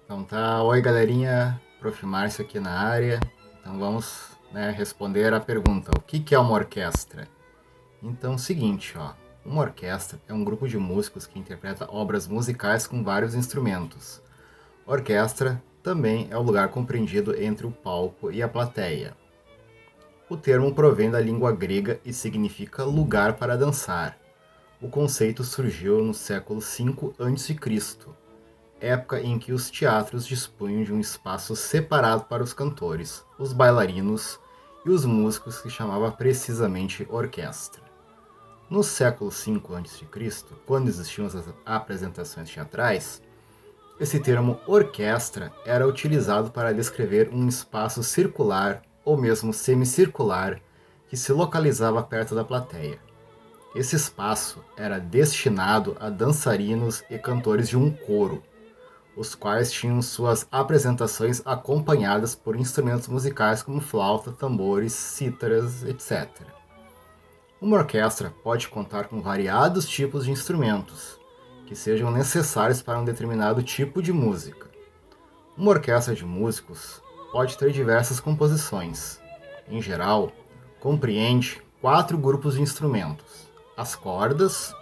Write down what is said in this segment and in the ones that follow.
Então tá, oi galerinha, Prof. Márcio aqui na área. Então vamos responder a pergunta, o que é uma orquestra? Então é o seguinte, uma orquestra é um grupo de músicos que interpreta obras musicais com vários instrumentos. Orquestra também é o lugar compreendido entre o palco e a plateia. O termo provém da língua grega e significa lugar para dançar. O conceito surgiu no século V a.C., época em que os teatros dispunham de um espaço separado para os cantores, os bailarinos e os músicos que chamava precisamente orquestra. No século V a.C., quando existiam as apresentações teatrais, esse termo orquestra era utilizado para descrever um espaço circular ou mesmo semicircular que se localizava perto da plateia. Esse espaço era destinado a dançarinos e cantores de um coro, os quais tinham suas apresentações acompanhadas por instrumentos musicais como flauta, tambores, cítaras, etc. Uma orquestra pode contar com variados tipos de instrumentos, que sejam necessários para um determinado tipo de música. Uma orquestra de músicos pode ter diversas composições. Em geral, compreende 4 grupos de instrumentos: as cordas,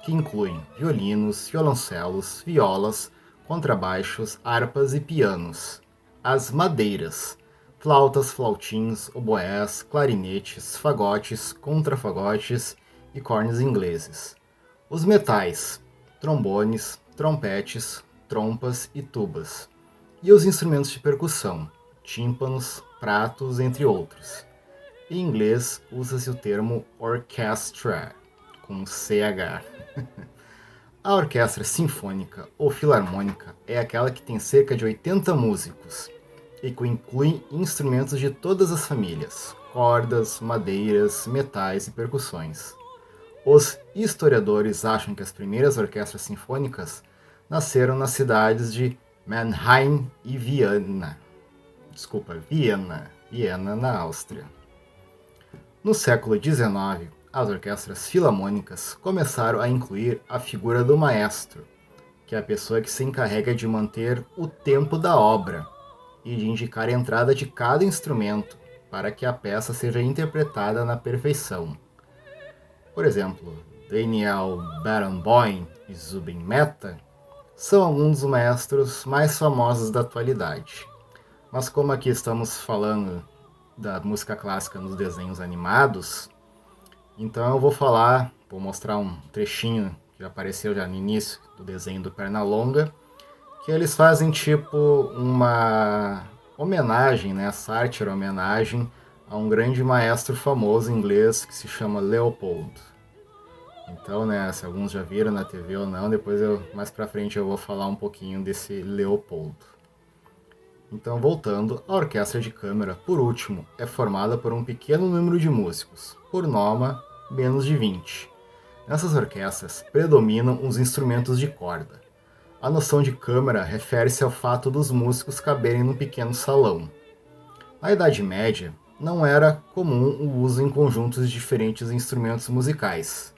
que incluem violinos, violoncelos, violas, contrabaixos, harpas e pianos; as madeiras, flautas, flautins, oboés, clarinetes, fagotes, contrafagotes e cornes ingleses; os metais, trombones, trompetes, trompas e tubas; e os instrumentos de percussão, tímpanos, pratos, entre outros. Em inglês, usa-se o termo orchestra, com CH. A orquestra sinfônica ou filarmônica é aquela que tem cerca de 80 músicos e que inclui instrumentos de todas as famílias, cordas, madeiras, metais e percussões. Os historiadores acham que as primeiras orquestras sinfônicas nasceram nas cidades de Mannheim e Viena, na Áustria. No século XIX, as orquestras filarmônicas começaram a incluir a figura do maestro, que é a pessoa que se encarrega de manter o tempo da obra e de indicar a entrada de cada instrumento para que a peça seja interpretada na perfeição. Por exemplo, Daniel Barenboim e Zubin Mehta são alguns dos maestros mais famosos da atualidade. Mas como aqui estamos falando da música clássica nos desenhos animados, então eu vou mostrar um trechinho que apareceu já no início do desenho do Pernalonga, que eles fazem tipo uma homenagem, sátira, homenagem a um grande maestro famoso inglês que se chama Leopold. Então, se alguns já viram na TV ou não, depois mais pra frente eu vou falar um pouquinho desse Leopold. Então, voltando, a orquestra de câmara, por último, é formada por um pequeno número de músicos, por norma, menos de 20. Nessas orquestras predominam os instrumentos de corda. A noção de câmara refere-se ao fato dos músicos caberem num pequeno salão. Na Idade Média, não era comum o uso em conjuntos de diferentes instrumentos musicais.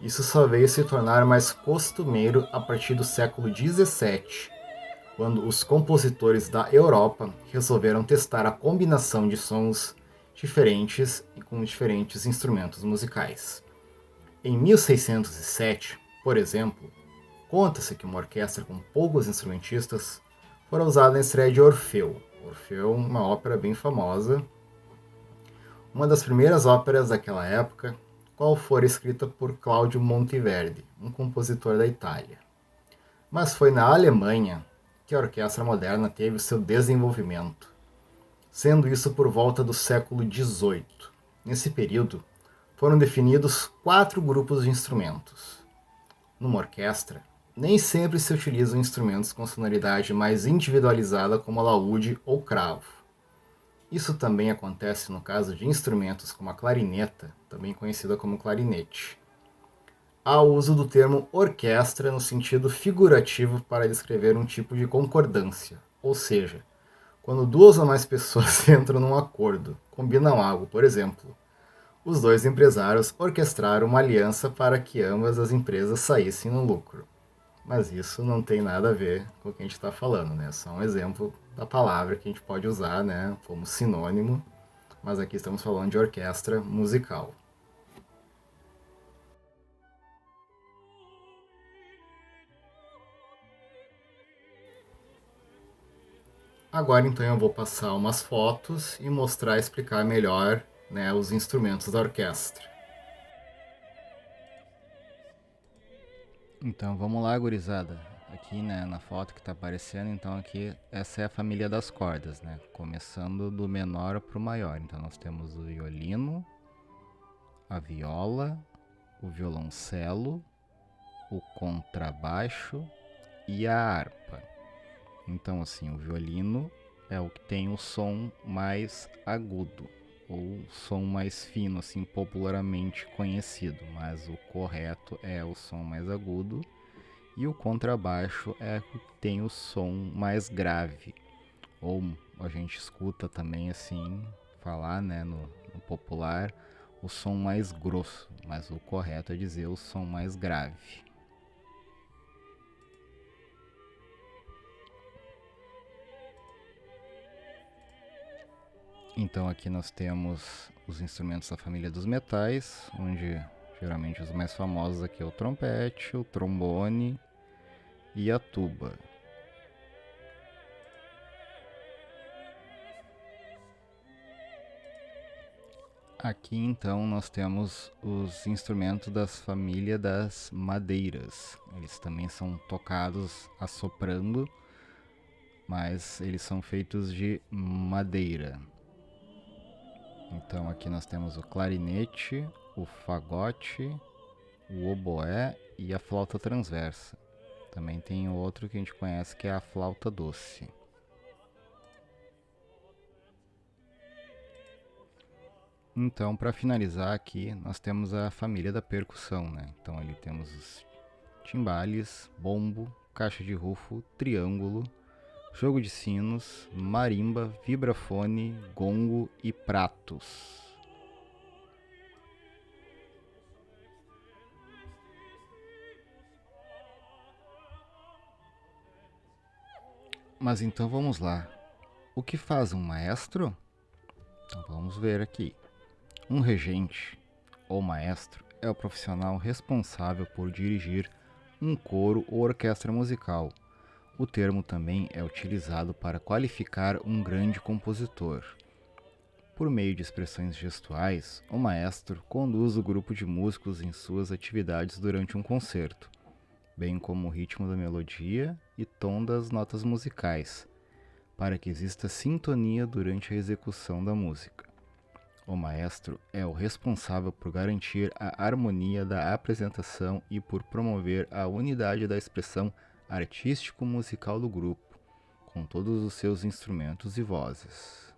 Isso só veio se tornar mais costumeiro a partir do século XVII, quando os compositores da Europa resolveram testar a combinação de sons diferentes e com diferentes instrumentos musicais. Em 1607, por exemplo, conta-se que uma orquestra com poucos instrumentistas fora usada na estreia de Orfeu. Orfeu é uma ópera bem famosa, uma das primeiras óperas daquela época, qual fora escrita por Claudio Monteverdi, um compositor da Itália. Mas foi na Alemanha que a orquestra moderna teve o seu desenvolvimento, sendo isso por volta do século XVIII. Nesse período, foram definidos 4 grupos de instrumentos. Numa orquestra, Nem sempre se utilizam instrumentos com sonoridade mais individualizada como alaúde ou cravo. Isso também acontece no caso de instrumentos como a clarineta, também conhecida como clarinete. Há o uso do termo orquestra no sentido figurativo para descrever um tipo de concordância, ou seja, quando duas ou mais pessoas entram num acordo, combinam algo, por exemplo, os dois empresários orquestraram uma aliança para que ambas as empresas saíssem no lucro. Mas isso não tem nada a ver com o que a gente está falando, né? Só um exemplo da palavra que a gente pode usar, né, como sinônimo, mas aqui estamos falando de orquestra musical. Agora então eu vou passar umas fotos e mostrar e explicar melhor, né, os instrumentos da orquestra. Então vamos lá, gurizada. Aqui, né, na foto que está aparecendo, então aqui essa é a família das cordas, né? Começando do menor para o maior. Então nós temos o violino, a viola, o violoncelo, o contrabaixo e a harpa. Então assim, o violino é o que tem o som mais agudo, ou som mais fino, assim, popularmente conhecido, mas o correto é o som mais agudo. E o contrabaixo é o que tem o som mais grave, ou a gente escuta também assim falar, né, no popular, o som mais grosso, mas o correto é dizer o som mais grave. Então aqui nós temos os instrumentos da família dos metais, onde geralmente os mais famosos aqui é o trompete, o trombone e a tuba. Aqui então nós temos os instrumentos das famílias das madeiras. Eles também são tocados assoprando, mas eles são feitos de madeira. Então aqui nós temos o clarinete, o fagote, o oboé e a flauta transversa. Também tem o outro que a gente conhece que é a flauta doce. Então, para finalizar aqui, nós temos a família da percussão, né? Então ali temos os timbales, bombo, caixa de rufo, triângulo, jogo de sinos, marimba, vibrafone, gongo e pratos. Mas então vamos lá. O que faz um maestro? Então vamos ver aqui. Um regente ou maestro é o profissional responsável por dirigir um coro ou orquestra musical. O termo também é utilizado para qualificar um grande compositor. Por meio de expressões gestuais, o maestro conduz o grupo de músicos em suas atividades durante um concerto, bem como o ritmo da melodia e tom das notas musicais, para que exista sintonia durante a execução da música. O maestro é o responsável por garantir a harmonia da apresentação e por promover a unidade da expressão artístico-musical do grupo, com todos os seus instrumentos e vozes.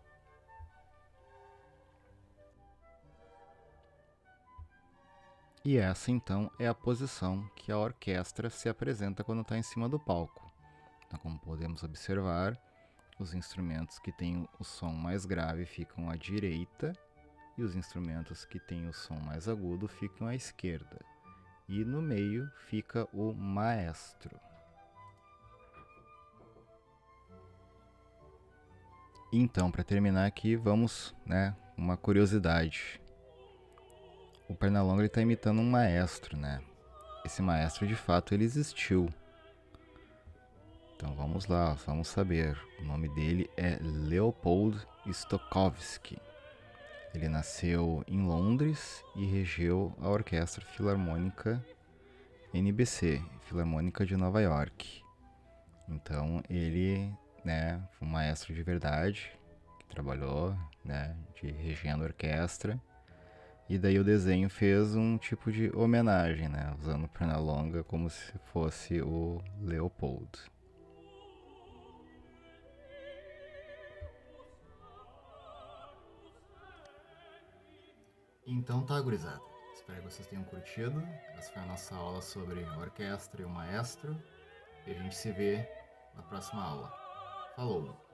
E essa então é a posição que a orquestra se apresenta quando está em cima do palco. Então, como podemos observar, os instrumentos que têm o som mais grave ficam à direita e os instrumentos que têm o som mais agudo ficam à esquerda. E no meio fica o maestro. Então, para terminar aqui, vamos, né, uma curiosidade. O Pernalonga está imitando um maestro, né? Esse maestro, de fato, ele existiu. Então vamos lá, vamos saber. O nome dele é Leopold Stokowski. Ele nasceu em Londres e regeu a Orquestra Filarmônica NBC, Filarmônica de Nova York. Então ele, né, foi um maestro de verdade, que trabalhou, né, de regendo a orquestra. E daí o desenho fez um tipo de homenagem, né? Usando perna longa como se fosse o Leopoldo. Então tá, gurizada. Espero que vocês tenham curtido. Essa foi a nossa aula sobre orquestra e o maestro. E a gente se vê na próxima aula. Falou!